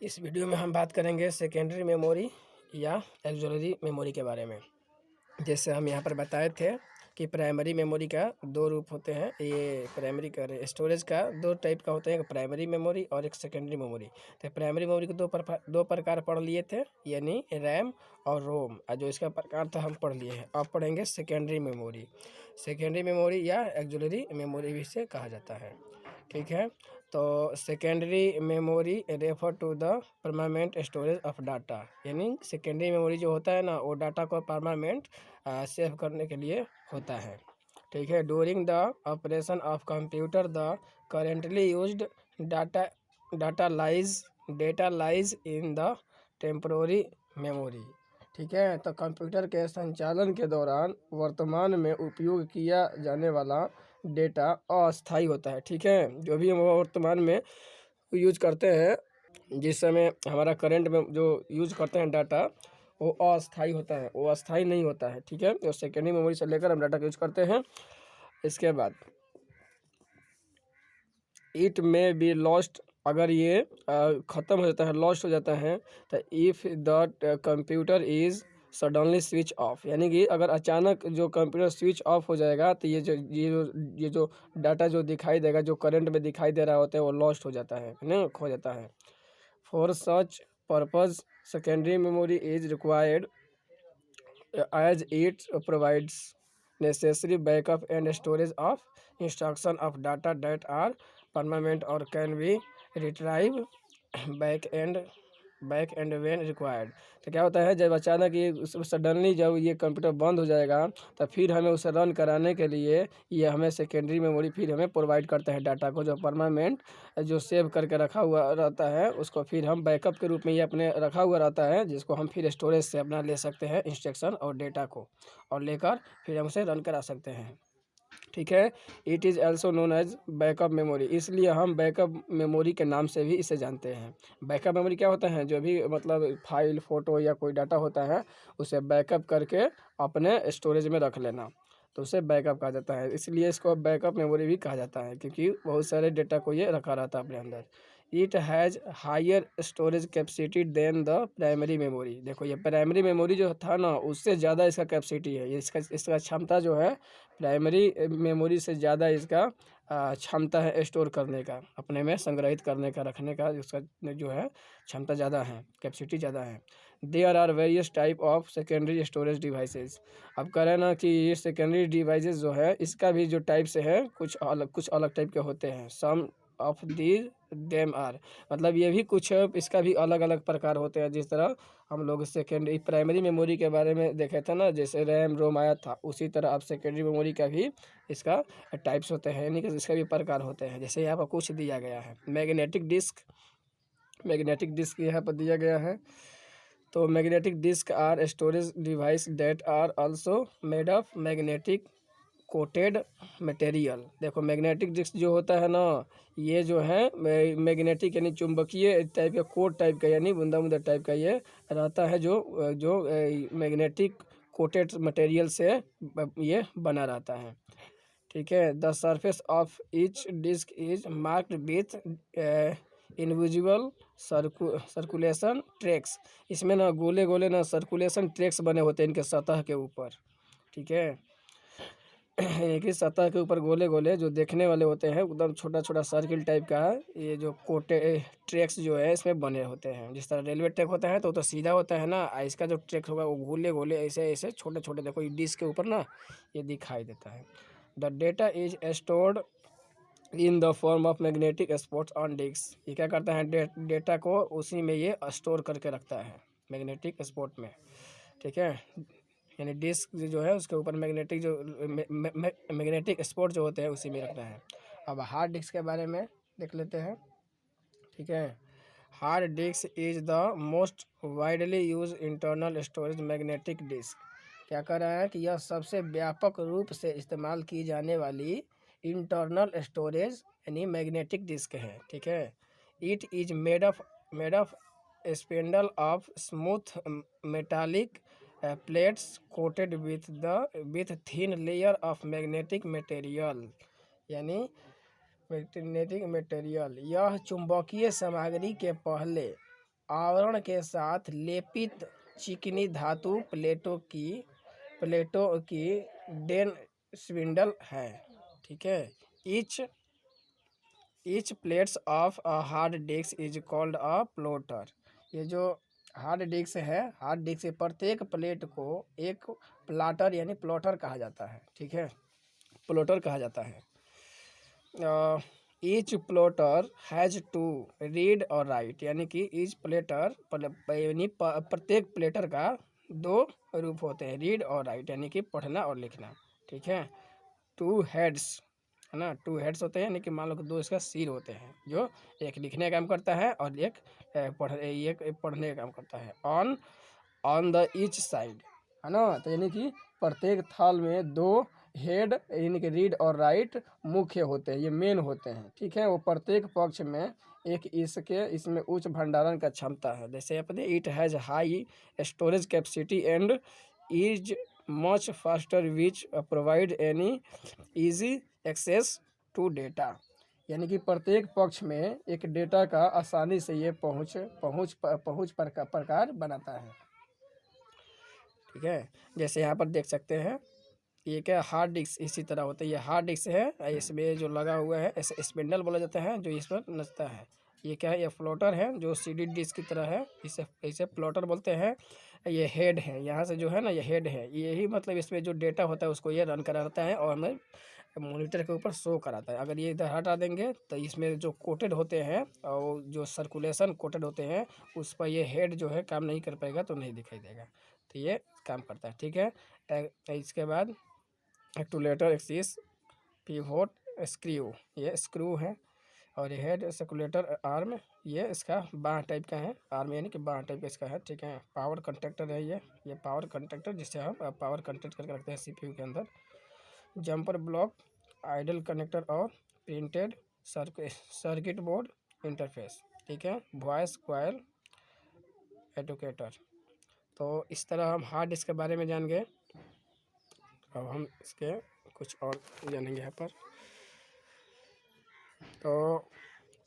इस वीडियो में हम बात करेंगे सेकेंडरी मेमोरी या ऑक्सिलरी मेमोरी के बारे में। जैसे हम यहाँ पर बताए थे कि प्राइमरी मेमोरी का दो रूप होते हैं। ये प्राइमरी का स्टोरेज का दो टाइप का होते हैं, एक प्राइमरी मेमोरी और एक सेकेंडरी मेमोरी। तो प्राइमरी मेमोरी के दो प्रकार पढ़ लिए थे, यानी रैम और रोम। जो इसका प्रकार था हम पढ़ लिए हैं। अब पढ़ेंगे सेकेंडरी मेमोरी। सेकेंडरी मेमोरी या ऑक्सिलरी मेमोरी भी इसे कहा जाता है, ठीक है। तो secondary memory refer to the permanent storage of data, यानी सेकेंडरी मेमोरी जो होता है ना, वो डाटा को परमानेंट सेव करने के लिए होता है, ठीक है। During the operation of computer the currently used data data lies in the temporary memory, ठीक है। तो कंप्यूटर के संचालन के दौरान वर्तमान में उपयोग किया जाने वाला डेटा अस्थायी होता है, ठीक है। जो भी हम वर्तमान में यूज करते हैं, जिस समय हमारा करंट में जो यूज करते हैं डाटा, वो अस्थायी होता है, वो अस्थायी नहीं होता है, ठीक है। तो सेकेंडरी मेमोरी से लेकर हम डाटा का यूज करते हैं। इसके बाद इट में बी लॉस्ट, अगर ये ख़त्म हो जाता है, लॉस्ट हो जाता है, तो if the computer is suddenly switch off, यानी कि अगर अचानक जो कंप्यूटर स्विच ऑफ हो जाएगा, तो ये जो डाटा जो दिखाई देगा, जो करंट में दिखाई दे रहा होता है, वो लॉस्ट हो जाता है ना, खो जाता है। For such purpose secondary memory is required as it provides necessary backup and storage of instruction of data that are permanent or can be retrieved back and when required। तो क्या होता है, जब अचानक ये सडनली जब ये कंप्यूटर बंद हो जाएगा, तो फिर हमें उसे रन कराने के लिए ये हमें सेकेंडरी मेमोरी फिर हमें प्रोवाइड करता है डाटा को, जो परमानेंट जो सेव करके रखा हुआ रहता है, उसको फिर हम बैकअप के रूप में ये अपने रखा हुआ रहता है, जिसको हम फिर स्टोरेज से अपना ले सकते हैं इंस्ट्रक्शन और डेटा को, और लेकर फिर हम उसे रन करा सकते हैं, ठीक है। It is also known as backup memory, इसलिए हम बैकअप मेमोरी के नाम से भी इसे जानते हैं। बैकअप मेमोरी क्या होता है, जो भी मतलब फाइल, फ़ोटो या कोई डाटा होता है, उसे बैकअप करके अपने स्टोरेज में रख लेना, तो उसे बैकअप कहा जाता है। इसलिए इसको बैकअप मेमोरी भी कहा जाता है, क्योंकि बहुत सारे डेटा को ये रखा रहता है अपने अंदर। It has higher storage capacity than the primary memory. देखो, ये प्राइमरी मेमोरी जो था ना, उससे ज़्यादा इसका कैपेसिटी है, ये इसका क्षमता जो है प्राइमरी मेमोरी से ज़्यादा इसका क्षमता है स्टोर करने का, अपने में संग्रहित करने का, रखने का इसका जो है क्षमता ज़्यादा है, कैपेसिटी ज़्यादा है। There are various type of secondary storage devices. अब कह रहे हैं ना कि ये सेकेंडरी डिवाइसेस जो है, इसका भी जो टाइप्स है कुछ अलग टाइप के होते हैं। सम ऑफ दीज देम आर, मतलब ये भी कुछ इसका भी अलग अलग प्रकार होते हैं। जिस तरह हम लोग सेकेंडरी प्राइमरी मेमोरी के बारे में देखे थे ना, जैसे रैम रोम आया था, उसी तरह अब सेकेंडरी मेमोरी का भी इसका टाइप्स होते हैं, यानी कि इसका भी प्रकार होते हैं। जैसे यहाँ पर कुछ दिया गया है, मैग्नेटिक डिस्क यहाँ पर दिया गया है। तो magnetic disk are storage device that are also made of magnetic coated material. देखो, मैग्नेटिक डिस्क जो होता है ना, ये जो है मैग्नेटिक यानी चुंबकीय टाइप का, कोट टाइप का, यानी बूंदा बूंदा टाइप का ये रहता है, जो मैग्नेटिक कोटेड मटेरियल से ये बना रहता है, ठीक है। The surface of each disk is marked with individual circulation tracks. इसमें ना गोले गोले ना सर्कुलेशन ट्रैक्स बने होते हैं इनके सतह के ऊपर, ठीक है। एक ही सतह के ऊपर गोले गोले जो देखने वाले होते हैं, एकदम छोटा छोटा सर्किल टाइप का है, ये जो कोटे ट्रैक्स जो है इसमें बने होते हैं। जिस तरह रेलवे ट्रैक होता है तो सीधा होता है ना, इसका जो ट्रैक होगा वो गोले गोले ऐसे ऐसे छोटे छोटे, देखो ये डिस्क के ऊपर ना ये दिखाई देता है। The data is stored in the form of magnetic spots on disk. ये क्या करता है, डेटा को उसी में ये स्टोर करके रखता है, मैग्नेटिक स्पॉट में, ठीक है। यानी डिस्क जो है उसके ऊपर मैग्नेटिक स्पॉट जो होते हैं उसी में रखना है। अब हार्ड डिस्क के बारे में देख लेते हैं, ठीक है। Hard disk is the most widely use internal storage magnetic disk. क्या कर रहा है कि यह सबसे व्यापक रूप से इस्तेमाल की जाने वाली इंटरनल स्टोरेज यानी मैग्नेटिक डिस्क है, ठीक है। It is made of spindle of smooth metallic plates coated with thin layer of magnetic material, यानी मैग्नेटिक मटेरियल। यह चुंबकीय सामग्री के पहले आवरण के साथ लेपित चिकनी धातु प्लेटों की डेन स्पिंडल है। ठीक है। Each plates of a hard disk is called a plotter. ये जो हार्ड डिस्क है, हार्ड डिस्क के प्रत्येक प्लेट को एक प्लाटर यानी प्लोटर कहा जाता है। ठीक है, प्लोटर कहा जाता है। Each platter has two read और राइट, यानी कि ईच प्लेटर यानी प्रत्येक प्लेटर का दो रूप होते हैं, रीड और राइट, यानी कि पढ़ना और लिखना। ठीक है। टू हेड्स है ना, टू हेड्स होते हैं, यानी कि मान लो कि दो इसका सिर होते हैं, जो एक लिखने का काम करता है और एक पढ़ने का काम करता है। ऑन द ईच साइड है ना, तो यानी कि प्रत्येक थाल में दो हेड यानी कि रीड और राइट मुख्य होते हैं, ये मेन होते हैं। ठीक है। वो प्रत्येक पक्ष में एक इसमें उच्च भंडारण का क्षमता है। जैसे अपने it has high storage capacity and is much faster which provide any easy access to data, यानी कि प्रत्येक पक्ष में एक डेटा का आसानी से ये पहुँच प्रकार बनाता है। ठीक है। जैसे यहाँ पर देख सकते हैं, ये क्या हार्ड डिस्क इसी तरह होता है। ये हार्ड डिस्क है, इसमें जो लगा हुआ है ऐसे स्पिंडल बोला जाता है, जो इस पर नचता है। ये क्या है, ये फ्लोटर है जो सीडी डिस्क की तरह है, इसे फ्लोटर बोलते हैं। ये हेड है, यहाँ से जो है ना, ये हेड है, यही मतलब इसमें जो डेटा होता है उसको ये रन कराता है और हमें मॉनिटर के ऊपर शो कराता है। अगर ये इधर हटा देंगे तो इसमें जो कोटेड होते हैं और जो सर्कुलेशन कोटेड होते हैं उस पर ये हेड जो है काम नहीं कर पाएगा, तो नहीं दिखाई देगा, तो ये काम करता है। ठीक है। इसके बाद एक्टूलेटर एक्सिस पिवोट स्क्रू, ये स्क्रू है, और ये हेड सर्कुलेटर आर्म, ये इसका बाँह टाइप का है, आर्म यानी कि बाँह टाइप का इसका है। ठीक है। पावर कंडक्टर है ये पावर कंडक्टर, जिससे हम पावर कंडक्ट करके रखते हैं सीपीयू के अंदर। जंपर ब्लॉक, आइडल कनेक्टर और प्रिंटेड सर्किट बोर्ड इंटरफेस। ठीक है। Voice coil educator. तो इस तरह हम हार्ड डिस्क के बारे में जान गए। अब हम इसके कुछ और जानेंगे यहाँ पर। तो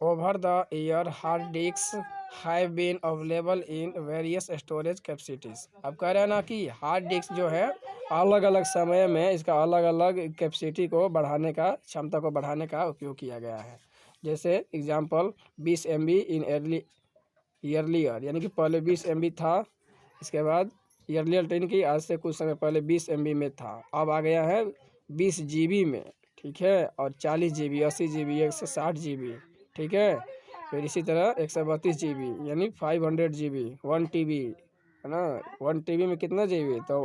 over the year hard disk have been available in various storage capacities. अब कह रहे हैं ना कि हार्ड डिस्क जो है अलग अलग समय में इसका अलग अलग कैपेसिटी को बढ़ाने का, क्षमता को बढ़ाने का उपयोग किया गया है। जैसे एग्जांपल 20 MB इन ईयरलियर, यानी कि पहले 20 MB था, इसके बाद ईयरलियर ट्रेन की आज से कुछ समय पहले 20 MB में था, अब आ गया है 20 GB में। ठीक है। और 40 GB, 80 GB, 160 GB। ठीक है। फिर इसी तरह 132 GB यानी 500 GB, 1 TB है ना। 1 TB में कितना GB, तो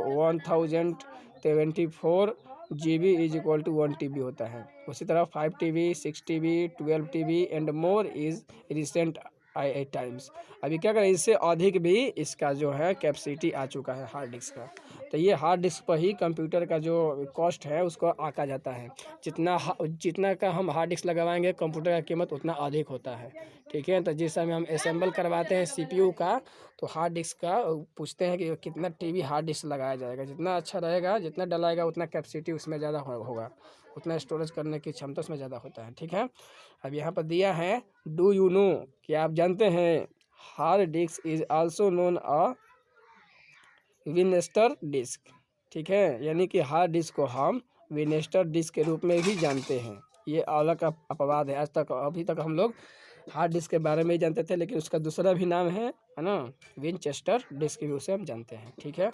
1024 GB is equal to 1 TB होता है। उसी तरह 5 TB, 6 TB, 12 TB and more is recent I times. अभी क्या करें, इससे अधिक भी इसका जो है कैपेसिटी आ चुका है हार्ड डिस्क का। तो ये हार्ड डिस्क पर ही कंप्यूटर का जो कॉस्ट है उसको आका जाता है। जितना का हम हार्ड डिस्क लगवाएंगे कंप्यूटर का कीमत उतना अधिक होता है। ठीक है। तो जिस समय हम असेंबल करवाते हैं सीपीयू का, तो हार्ड डिस्क का पूछते हैं कि कितना टीबी हार्ड डिस्क लगाया जाएगा। जितना अच्छा रहेगा, जितना डलाएगा उतना कैपेसिटी उसमें ज़्यादा होगा, उतना स्टोरेज करने की क्षमता उसमें ज़्यादा होता है। ठीक है। अब यहाँ पर दिया है, डू यू नो, कि आप जानते हैं hard disk is also known a Winchester disk. ठीक है। यानी कि हार्ड डिस्क को हम विनेस्टर डिस्क के रूप में भी जानते हैं। ये अलग का अपवाद है। अभी तक हम लोग हार्ड डिस्क के बारे में ही जानते थे, लेकिन उसका दूसरा भी नाम है ना, विनचेस्टर डिस्क भी उसे हम जानते हैं। ठीक है।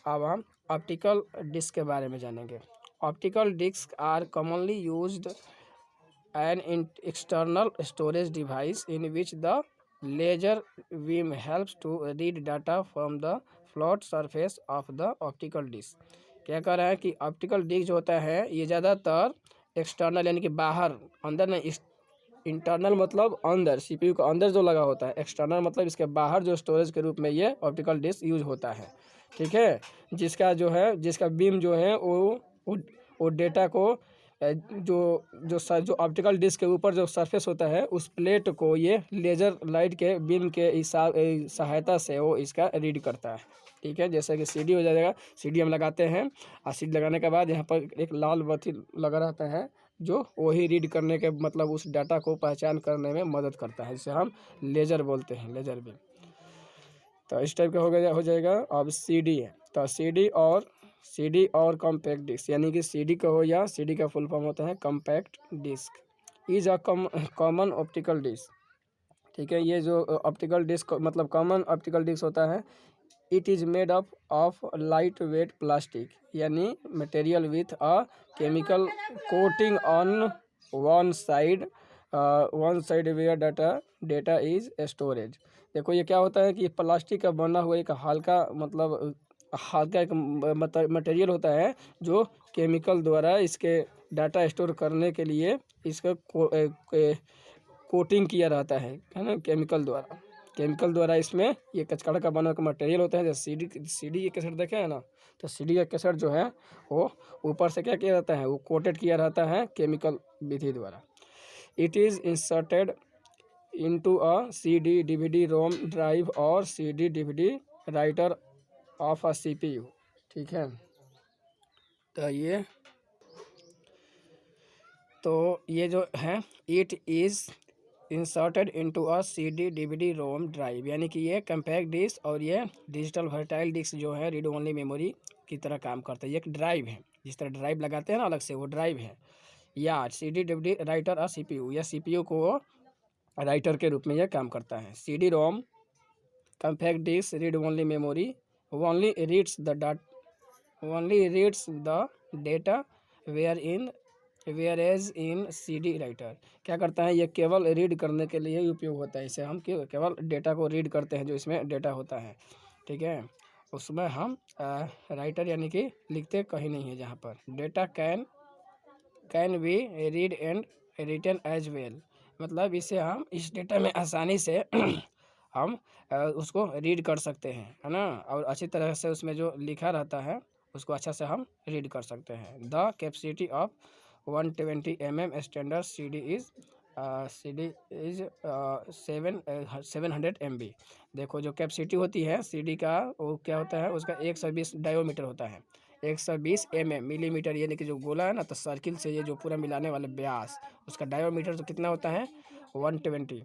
अब हम ऑप्टिकल डिस्क के बारे में जानेंगे। Optical disk are commonly used an external storage device in which the laser beam helps to read data from the flat surface of the optical disc। क्या कह रहा है कि ऑप्टिकल डिस्क जो होता है ये ज़्यादातर एक्सटर्नल यानी कि बाहर, अंदर नहीं, इंटरनल मतलब अंदर, सीपीयू के अंदर जो लगा होता है, एक्सटर्नल मतलब इसके बाहर जो स्टोरेज के रूप में ये ऑप्टिकल डिस्क यूज होता है। ठीक है। जिसका बीम जो है वो डेटा को जो ऑप्टिकल डिस्क के ऊपर जो सरफेस होता है उस प्लेट को ये लेजर लाइट के बीम के सहायता से वो इसका रीड करता है। ठीक है। जैसे कि सीडी हो जाएगा, सीडी हम लगाते हैं और सीडी लगाने के बाद यहाँ पर एक लाल बत्ती लगा रहता है जो वही रीड करने के मतलब उस डाटा को पहचान करने में मदद करता है, जिसे हम लेजर बोलते हैं, लेजर बीम। तो इस टाइप का हो जाएगा। अब सीडी है, तो सीडी और कॉम्पैक्ट डिस्क, यानी कि सीडी का हो या सीडी का फुल फॉर्म होता है compact disc. Is a common optical disc, ठीक है। ये जो ऑप्टिकल डिस्क मतलब कॉमन ऑप्टिकल डिस्क होता है, it is made up of light weight plastic, यानी material with a chemical coating on one side where data is storage. देखो ये क्या होता है कि प्लास्टिक का बना हुआ एक हल्का एक मटेरियल होता है जो केमिकल द्वारा इसके डाटा स्टोर करने के लिए इसका कोटिंग किया रहता है ना, केमिकल द्वारा इसमें ये कचकड़ा का बना हुआ मटेरियल होता है। जैसे सीडी के कैसेट देखे हैं ना, तो सीडी का कैसेट जो है वो ऊपर से क्या किया रहता है, वो कोटेड किया रहता है केमिकल विधि द्वारा। It is inserted into a CD DVD ROM drive और CD DVD writer of a CPU, ठीक है। तो ये जो है it is inserted into a CD DVD ROM drive, यानी कि ये कम्पैक्ट डिस्क और ये डिजिटल वर्टाइल डिस्क जो है रीड ओनली मेमोरी की तरह काम करता है। ये एक ड्राइव है, जिस तरह ड्राइव लगाते हैं ना अलग से, वो ड्राइव है। या CD DVD writer a CPU, या सीपीयू को राइटर के रूप में यह काम करता है। CD ROM compact disk read only memory only reads the data whereas in CD writer, क्या करता है ये केवल रीड करने के लिए उपयोग होता है। इसे हम केवल डेटा को रीड करते हैं, जो इसमें डेटा होता है, ठीक है। उसमें हम राइटर यानी कि लिखते कहीं नहीं है, जहाँ पर data can be read and written as well, मतलब इसे हम इस डेटा में आसानी से हम उसको रीड कर सकते हैं, है ना, और अच्छी तरह से उसमें जो लिखा रहता है उसको अच्छा से हम रीड कर सकते हैं। The capacity of 120 mm standard CD is 700 MB। देखो जो कैपेसिटी होती है सीडी का, वो क्या होता है, उसका 120 डायोमीटर होता है। 120 mm मिलीमीटर, यानी कि जो गोला है ना, तो सर्किल से ये जो पूरा मिलाने वाले व्यास, उसका डायोमीटर तो कितना होता है 120,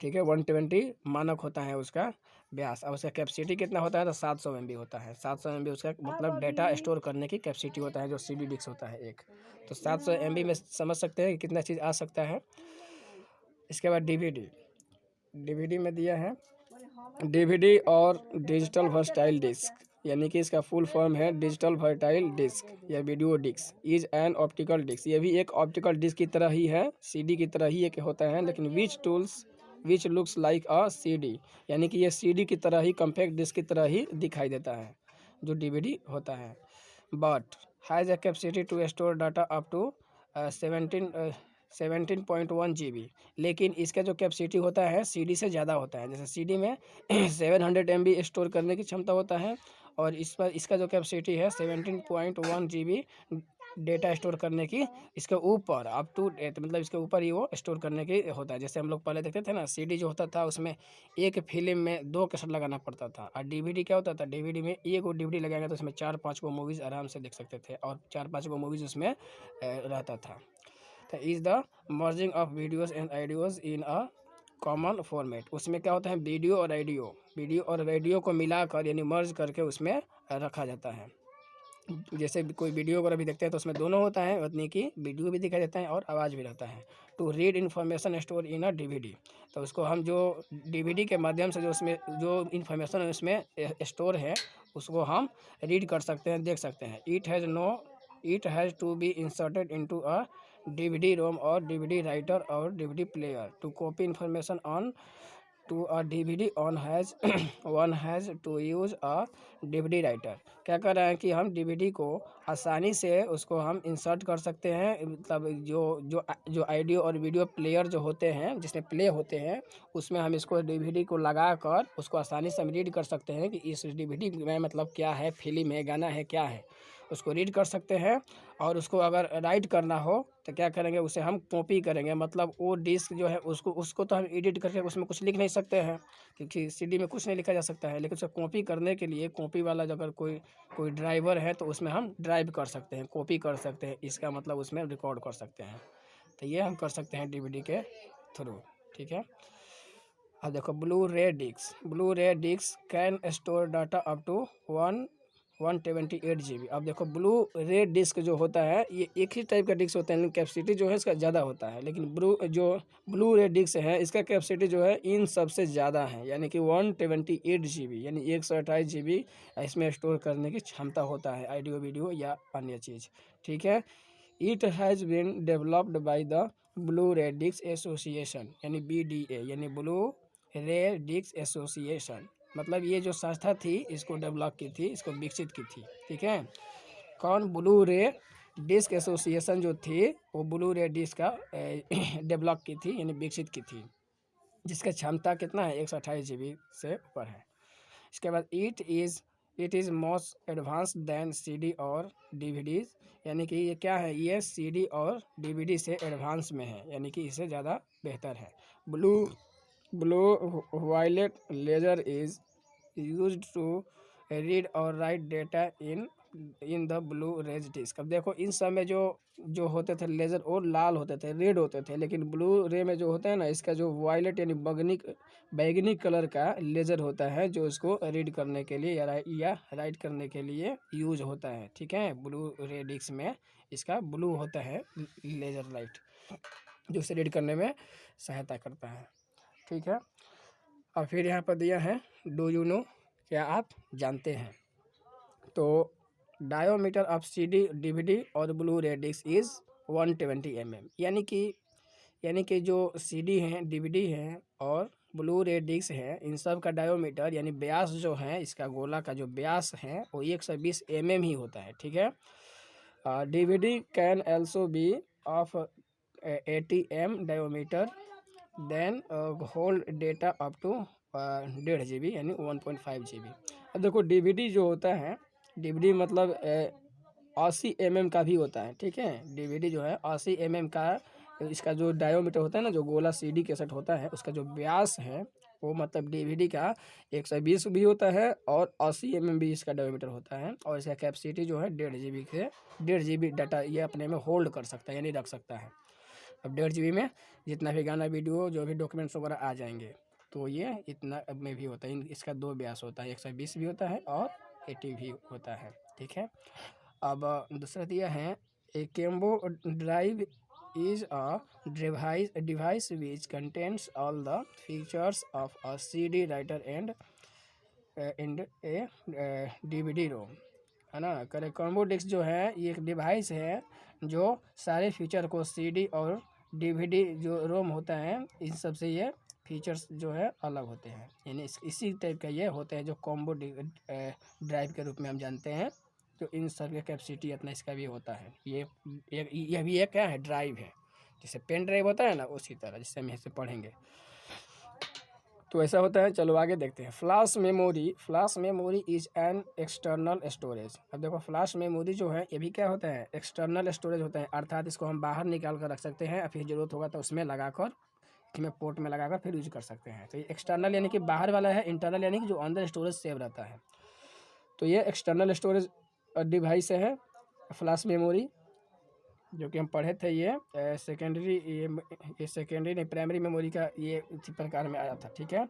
ठीक है। 120 मानक होता है उसका व्यास। और उसका कैपेसिटी कितना होता है, तो 700 MB होता है। 700 MB उसका मतलब डेटा स्टोर करने की कैपेसिटी होता है, जो सीडी डिस्क होता है एक। तो 700 MB में समझ सकते हैं कि कितना चीज़ आ सकता है। इसके बाद डीवीडी में दिया है डीवीडी और डिजिटल वर्सटाइल डिस्क, यानी कि इसका फुल फॉर्म है डिजिटल वर्सटाइल डिस्क या video disk. Is an optical disk, ये भी एक ऑप्टिकल डिस्क की तरह ही है, सीडी की तरह ही एक होता है, लेकिन which looks like a CD, यानी कि ये सीडी की तरह ही कॉम्पैक्ट डिस्क की तरह ही दिखाई देता है जो डीवीडी होता है। But has a capacity to store data up to 17.1 GB, लेकिन इसका जो कैपेसिटी होता है सीडी से ज़्यादा होता है। जैसे सीडी में 700 MB स्टोर करने की क्षमता होता है, और इस पर इसका जो कैपेसिटी है 17.1 GB डेटा स्टोर करने की, इसके ऊपर अप टू डेट, मतलब इसके ऊपर ही वो स्टोर करने की होता है। जैसे हम लोग पहले देखते थे ना, सीडी जो होता था उसमें एक फिल्म में 2 कैसेट लगाना पड़ता था, और डीवीडी क्या होता था, डीवीडी में एक वो डीवीडी लगाएंगे तो उसमें 4-5 को मूवीज़ आराम से देख सकते थे, और 4-5 को मूवीज़ उसमें रहता था। तो is the merging of videos and audios in a common format, उसमें क्या होता है वीडियो और ऑडियो को मिलाकर यानी मर्ज करके उसमें रखा जाता है। जैसे कोई वीडियो वगैरह भी देखते हैं तो उसमें दोनों होता है, उतनी की वीडियो भी दिखाई देता है और आवाज़ भी रहता है। To read information store in a DVD, तो उसको हम जो डीवीडी के माध्यम से जो उसमें जो इन्फॉर्मेशन उसमें स्टोर है उसको हम रीड कर सकते हैं, देख सकते हैं। It has to be inserted into a DVD ROM और डीवीडी राइटर और DVD player to copy information on to a DVD on has one has to use a DVD writer. क्या कर रहा है कि हम डीवीडी को आसानी से उसको हम इंसर्ट कर सकते हैं, मतलब जो ऑडियो और वीडियो प्लेयर जो होते हैं जिसमें प्ले होते हैं, उसमें हम इसको डीवीडी को लगा कर उसको आसानी से हम रीड कर सकते हैं कि इस डीवीडी में मतलब क्या है, फिल्म है, गाना है, क्या है, उसको रीड कर सकते हैं। और उसको अगर राइट करना हो तो क्या करेंगे, उसे हम कॉपी करेंगे, मतलब वो डिस्क जो है उसको तो हम एडिट करके उसमें कुछ लिख नहीं सकते हैं, क्योंकि सीडी में कुछ नहीं लिखा जा सकता है। लेकिन उसे कॉपी करने के लिए कॉपी वाला अगर कोई ड्राइवर है तो उसमें हम ड्राइव कर सकते हैं, कॉपी कर सकते हैं, इसका मतलब उसमें रिकॉर्ड कर सकते हैं। तो ये हम कर सकते हैं डीवीडी के थ्रू, ठीक है। अब देखो Blu ray disk can store data up to 128 GB। अब देखो ब्लू रे डिस्क जो होता है ये एक ही टाइप का डिस्क होता है, लेकिन कैपेसिटी जो है इसका ज़्यादा होता है। लेकिन ब्लू रे डिस्क है इसका कैपेसिटी जो है इन सबसे ज़्यादा है, यानी कि 128 GB, यानी 128 GB इसमें स्टोर करने की क्षमता होता है, ऑडियो वीडियो या अन्य चीज़। ठीक है। It has been developed by the Blu ray disk association, यानी BDA, यानी ब्लू रे डिस्क एसोसिएशन, मतलब ये जो संस्था थी इसको डेवलप की थी, इसको विकसित की थी। ठीक है। कौन? ब्लू रे डिस्क एसोसिएशन जो थी वो ब्लू रे डिस्क का डेवलप की थी, यानी विकसित की थी, जिसका क्षमता कितना है? 128 GB से ऊपर है। इसके बाद it is most advance than CD और DVDs, यानी कि ये क्या है? ये CD और DVD से एडवांस में है, यानी कि इससे ज़्यादा बेहतर है। Blue violet laser is used to read और write data in the Blu-ray disc. अब देखो इन सब में जो होते थे लेजर और लाल होते थे, रेड होते थे, लेकिन ब्लू रे में जो होता है ना, इसका जो वायलेट यानी बैगनी कलर का लेजर होता है, जो इसको रीड करने के लिए या राइट करने के लिए यूज होता है। ठीक है। ब्लू रे डिस्क में इसका ब्लू होता है लेजर लाइट, जो इसे रीड करने में सहायता करता है। ठीक है। और फिर यहाँ पर दिया है डू यू नो, क्या आप जानते हैं? तो डायोमीटर ऑफ CD DVD और blue ray disc is 120 mm, यानी कि जो CD हैं, DVD हैं और ब्लू रे डिस्क है, इन सब का डायोमीटर यानी व्यास जो है, इसका गोला का जो व्यास है वो 120 mm ही होता है। ठीक है। DVD can also be of 80 m diameter then hold data up to 1.5 GB, यानी 1.5 GB। अब देखो DVD जो होता है, DVD मतलब 80 mm का भी होता है। ठीक है। DVD जो है 80 mm का, इसका जो डायोमीटर होता है ना, जो गोला CD कैसेट होता है, उसका जो व्यास है वो मतलब DVD का 120 भी होता है और 80 mm भी इसका डायोमीटर होता है। और इसका कैपेसिटी जो है 1.5 GB डाटा ये अपने में होल्ड कर सकता है, यानी रख सकता है। अब 1.5 GB में जितना भी गाना वीडियो जो भी डॉक्यूमेंट्स वगैरह आ जाएंगे, तो ये इतना में भी होता है। इसका 2 व्यास होता है, 120 भी होता है और 80 भी होता है। ठीक है। अब दूसरा दिया है a combo drive is a device which contains all the features of a CD writer and a DVD ROM, है ना। करे कॉम्बो डिस्क जो है ये एक डिवाइस है जो सारे फीचर को CD और DVD जो रोम होता है, इन सब से ये फीचर्स जो है अलग होते हैं, यानी इसी टाइप का ये होते हैं जो कॉम्बो ड्राइव के रूप में हम जानते हैं। तो इन सब का कैपेसिटी इतना इसका भी होता है। ये भी एक क्या है? ड्राइव है, जैसे पेन ड्राइव होता है ना, उसी तरह, जिससे हम इसे पढ़ेंगे तो ऐसा होता है। चलो आगे देखते हैं। Flash memory is an external storage. अब देखो फ्लैश मेमोरी जो है ये भी क्या होता है? एक्सटर्नल स्टोरेज होता है, अर्थात इसको हम बाहर निकाल कर रख सकते हैं, फिर ज़रूरत होगा तो उसमें लगाकर, इसमें पोर्ट में लगाकर फिर यूज कर सकते हैं। तो ये एक्सटर्नल यानी कि बाहर वाला है, इंटरनल यानी कि जो अंदर स्टोरेज सेव रहता है। तो ये एक्सटर्नल स्टोरेज डिवाइस है फ्लैश मेमोरी, जो कि हम पढ़े थे। ये सेकेंडरी नहीं, प्राइमरी मेमोरी का ये इसी प्रकार में आया था। ठीक है।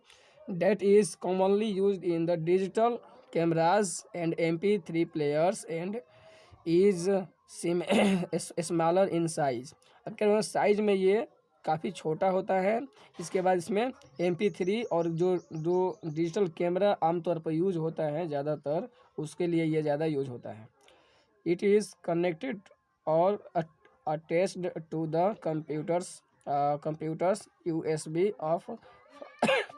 That is commonly use in the digital cameras and MP3 players and is smaller in size. अब क्या साइज में ये काफ़ी छोटा होता है। इसके बाद इसमें MP3 और जो डिजिटल कैमरा आमतौर पर यूज होता है ज़्यादातर, उसके लिए ये ज़्यादा यूज होता है। It is connected or attached to the computers USB of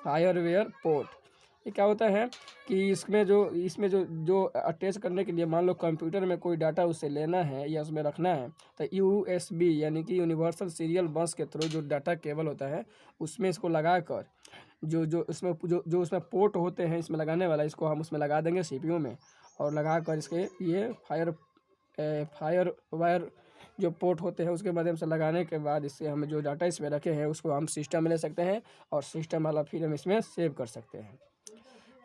fireware port। ये क्या होता है कि इसमें जो अटैच करने के लिए, मान लो कंप्यूटर में कोई डाटा उससे लेना है या उसमें रखना है, तो USB यानी कि यूनिवर्सल सीरियल बस के थ्रू जो डाटा केबल होता है उसमें इसको लगा कर, जो उसमें पोर्ट होते हैं इसमें लगाने वाला, इसको हम उसमें लगा देंगे CPU में, और लगा कर इसके ये फायर वायर जो पोर्ट होते हैं उसके माध्यम से लगाने के बाद इससे हम जो डाटा इसमें रखे हैं उसको हम सिस्टम में ले सकते हैं, और सिस्टम वाला फिर हम इसमें सेव कर सकते हैं।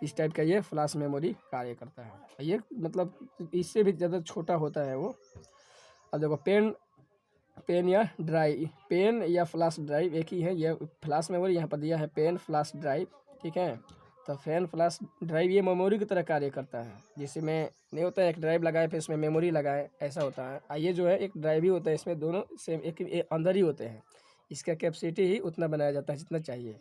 इस टाइप का ये फ्लैश मेमोरी कार्य करता है। ये मतलब इससे भी ज़्यादा छोटा होता है वो। अब देखो पेन या पेन या फ्लैश ड्राइव एक ही है। ये फ्लैश मेमोरी यहाँ पर दिया है, पेन फ्लैश ड्राइव, ठीक है। तो पेन फ्लैश ड्राइव ये मेमोरी की तरह कार्य करता है, जिसमें नहीं होता है एक ड्राइव लगाए फिर इसमें मेमोरी लगाए, ऐसा होता है। ये जो है एक ड्राइव ही होता है, इसमें दोनों सेम एक अंदर ही होते हैं। इसका कैपेसिटी ही उतना बनाया जाता है जितना चाहिए।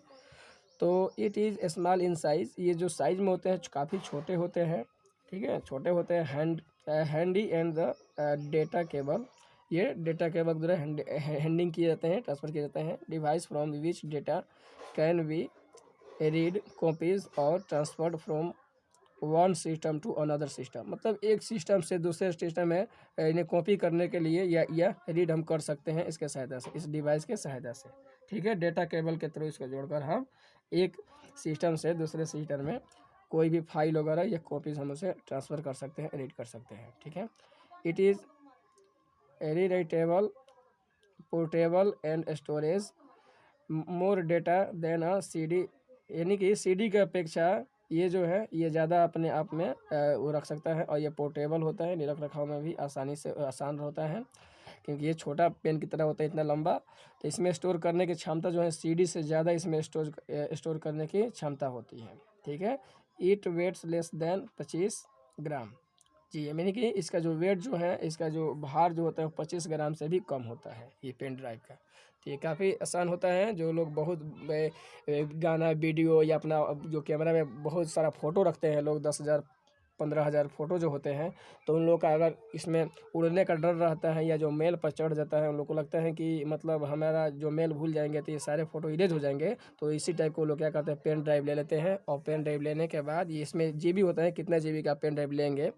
तो it is small in size, ये जो साइज़ में होते हैं काफ़ी छोटे होते हैं, ठीक है, छोटे होते हैं। Handy and the data cable, ये डेटा केबल द्वारा हैंडिंग किए जाते हैं, ट्रांसफ़र किए जाते हैं। Device from which data can be read copies और transferred from one system to another system, मतलब एक सिस्टम से दूसरे सिस्टम में इन्हें कॉपी करने के लिए या रीड हम कर सकते हैं इसके सहायता से, इस डिवाइस के सहायता से, ठीक है। डेटा केबल के थ्रू इसको जोड़कर हम एक सिस्टम से दूसरे सिस्टम में कोई भी फाइल वगैरह या कॉपीज हम उसे ट्रांसफ़र कर सकते हैं, रीड कर सकते हैं, ठीक है। It is rewritable, portable and storage more data than a CD, यानी कि CD की अपेक्षा ये जो है ये ज़्यादा अपने आप में वो रख सकता है। और ये पोर्टेबल होता है, रख रखाव में भी आसानी से आसान होता है, क्योंकि ये छोटा पेन की तरह होता है, इतना लंबा। तो इसमें स्टोर करने की क्षमता जो है CD से ज़्यादा इसमें स्टोर करने की क्षमता होती है, ठीक है। इट वेट्स लेस देन 25 ग्राम, जी, यानी कि इसका जो वेट जो है, इसका जो भार जो होता है वो 25 ग्राम से भी कम होता है ये पेन ड्राइव का। तो ये काफ़ी आसान होता है। जो लोग बहुत गाना वीडियो या अपना जो कैमरा में बहुत सारा फ़ोटो रखते हैं लोग, 10,000 15,000 फ़ोटो जो होते हैं, तो उन लोगों का अगर इसमें उड़ने का डर रहता है या जो मेल पर चढ़ जाता है, उन लोग को लगता है कि मतलब हमारा जो मेल भूल जाएंगे तो ये सारे फ़ोटो इरेज हो जाएंगे। तो इसी टाइप को लोग क्या करते हैं, पेन ड्राइव ले लेते हैं। और पेन ड्राइव लेने के बाद ये इसमें GB होता है, कितना GB का पेन ड्राइव लेंगे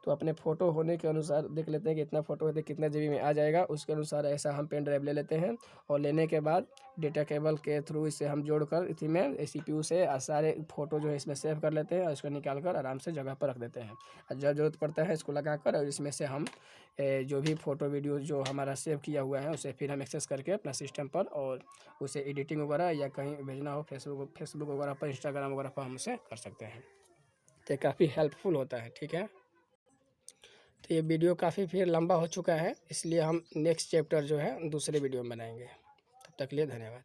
तो अपने फ़ोटो होने के अनुसार देख लेते हैं कि इतना फ़ोटो है तो कितना GB में आ जाएगा, उसके अनुसार ऐसा हम पेन ड्राइव ले लेते हैं। और लेने के बाद डेटा केबल के थ्रू इसे हम जोड़कर इसी में CPU से सारे फ़ोटो जो है इसमें सेव कर लेते हैं और इसको निकाल कर आराम से जगह पर रख देते हैं। और जब ज़रूरत पड़ता है इसको लगाकर और इसमें से हम जो भी फ़ोटो वीडियो जो हमारा सेव किया हुआ है उसे फिर हम एक्सेस करके अपना सिस्टम पर और उसे एडिटिंग वगैरह या कहीं भेजना हो फेसबुक वगैरह पर, इंस्टाग्राम वगैरह पर हम उसे कर सकते हैं। तो काफ़ी हेल्पफुल होता है, ठीक है। तो ये वीडियो काफ़ी फिर लंबा हो चुका है, इसलिए हम नेक्स्ट चैप्टर जो है दूसरे वीडियो में बनाएंगे। तब तक के लिए धन्यवाद।